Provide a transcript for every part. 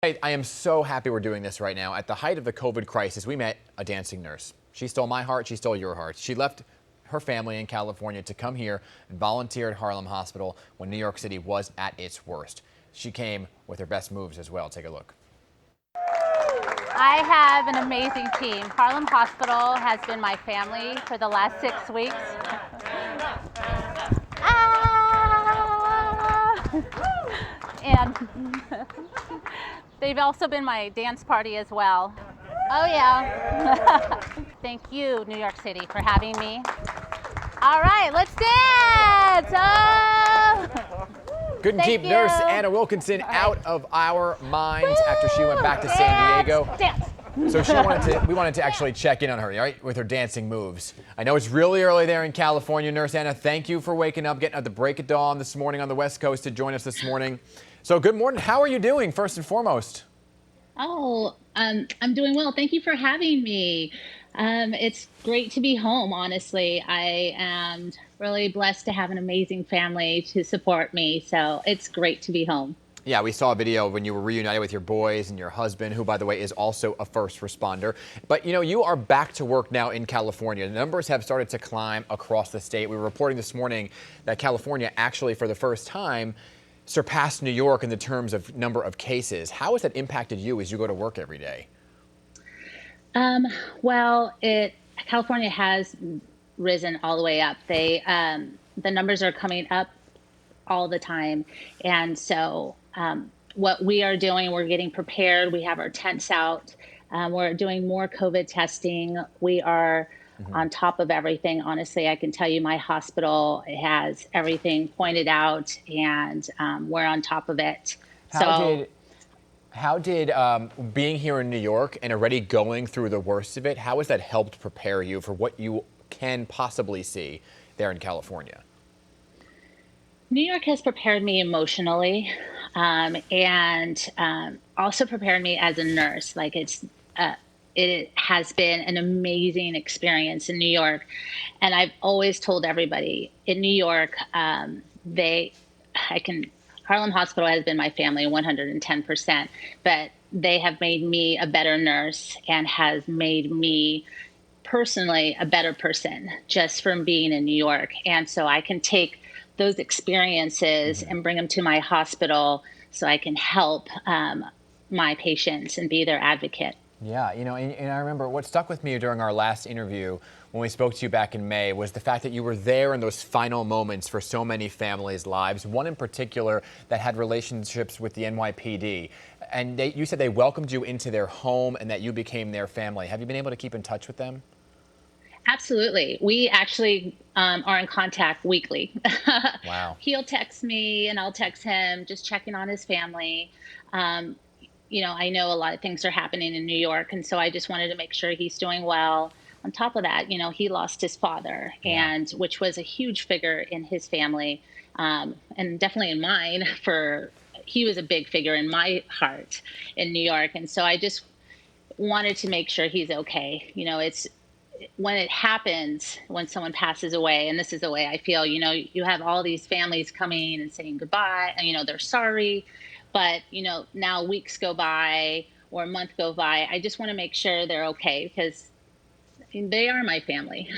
Hey, I am so happy we're doing this right now. At the height of the COVID crisis, we met a dancing nurse. She stole my heart. She stole your heart. She left her family in California to come here and volunteer at Harlem Hospital when New York City was at its worst. She came with her best moves as well. Take a look. I have an amazing team. Harlem Hospital has been my family for the last 6 weeks. And they've also been my dance party as well. Oh yeah. Thank you, New York City, for having me. All right, let's dance. Oh. Couldn't keep nurse Ana Wilkinson out of our minds after she went back to San Diego. Dance. So we wanted to actually check in on her, right, with her dancing moves. I know it's really early there in California. Nurse Ana, thank you for waking up, getting at the break of dawn this morning on the West Coast to join us this morning. So good morning. How are you doing, first and foremost? Oh, I'm doing well. Thank you for having me. It's great to be home, honestly. I am really blessed to have an amazing family to support me, so it's great to be home. Yeah, we saw a video when you were reunited with your boys and your husband, who, by the way, is also a first responder. But, you know, you are back to work now in California. The numbers have started to climb across the state. We were reporting this morning that California actually, for the first time, surpassed New York in the terms of number of cases. How has that impacted you as you go to work every day? Well, California has risen all the way up. The numbers are coming up all the time. And so what we are doing, we're getting prepared. We have our tents out. We're doing more COVID testing. We are on top of everything. Honestly, I can tell you my hospital has everything pointed out, and we're on top of it. How did being here in New York and already going through the worst of it, how has that helped prepare you for what you can possibly see there in California? New York has prepared me emotionally, and also prepared me as a nurse. Like it has been an amazing experience in New York, and I've always told everybody in New York, Harlem Hospital has been my family 110%, but they have made me a better nurse and has made me personally a better person just from being in New York. And so I can take those experiences and bring them to my hospital so I can help my patients and be their advocate. Yeah, you know, and I remember what stuck with me during our last interview when we spoke to you back in May was the fact that you were there in those final moments for so many families' lives, one in particular that had relationships with the NYPD. And you said they welcomed you into their home and that you became their family. Have you been able to keep in touch with them? Absolutely. We actually are in contact weekly. Wow. He'll text me and I'll text him, just checking on his family. You know, I know a lot of things are happening in New York, and so I just wanted to make sure he's doing well. On top of that, you know, he lost his father, and which was a huge figure in his family, and definitely in mine. He was a big figure in my heart in New York, and so I just wanted to make sure he's okay. You know, it's when it happens, when someone passes away, and this is the way I feel, you know, you have all these families coming and saying goodbye, and, you know, they're sorry. But, you know, now weeks go by or a month go by. I just want to make sure they're okay because they are my family.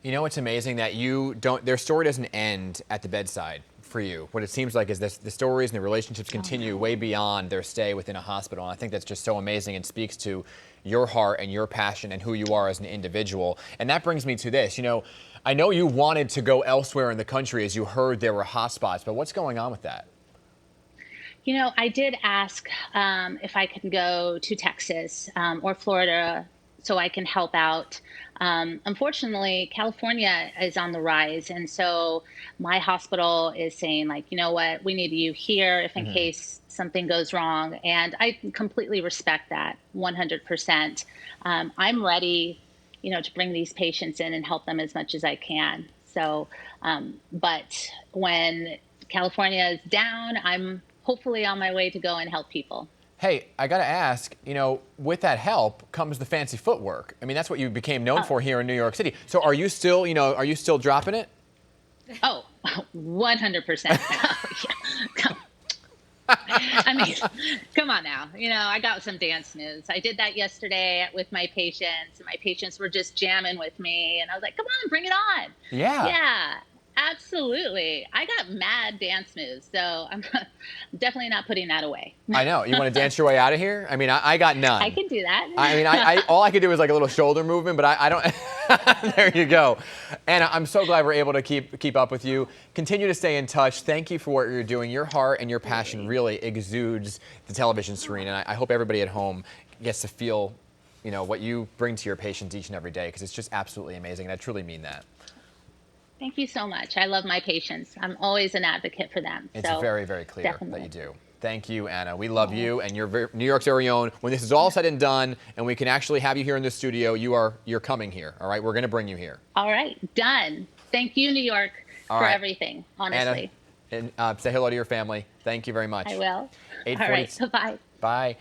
You know, it's amazing that their story doesn't end at the bedside for you. What it seems like is the stories and the relationships continue way beyond their stay within a hospital. And I think that's just so amazing and speaks to your heart and your passion and who you are as an individual. And that brings me to this. You know, I know you wanted to go elsewhere in the country as you heard there were hotspots, but what's going on with that? You know, I did ask if I could go to Texas or Florida so I can help out. Unfortunately, California is on the rise. And so my hospital is saying, like, you know what, we need you here if in case something goes wrong. And I completely respect that 100%. I'm ready, you know, to bring these patients in and help them as much as I can. So, but when California is down, I'm hopefully on my way to go and help people. Hey, I got to ask, you know, with that help comes the fancy footwork. I mean, that's what you became known for here in New York City. So are you still, you know, are you still dropping it? Oh, 100%. I mean, come on now. I got some dance moves. I did that yesterday with my patients, and my patients were just jamming with me. And I was like, come on, bring it on. Yeah. Yeah, absolutely. I got mad dance moves. So I'm definitely not putting that away. I know. You want to dance your way out of here? I mean, I got none. I can do that. I mean, all I could do was like a little shoulder movement, but I don't. There you go. Anna, I'm so glad we're able to keep up with you. Continue to stay in touch. Thank you for what you're doing. Your heart and your passion really exudes the television screen, and I hope everybody at home gets to feel, what you bring to your patients each and every day, because it's just absolutely amazing, and I truly mean that. Thank you so much. I love my patients. I'm always an advocate for them. It's so very, very clear definitely. that you do. Thank you, Anna. We love you, and you're New York's very own. When this is all said and done, and we can actually have you here in the studio, you're coming here. All right, we're going to bring you here. All right, done. Thank you, New York, for everything. Honestly. Anna, and say hello to your family. Thank you very much. I will. 8:40. All right. Bye. Bye.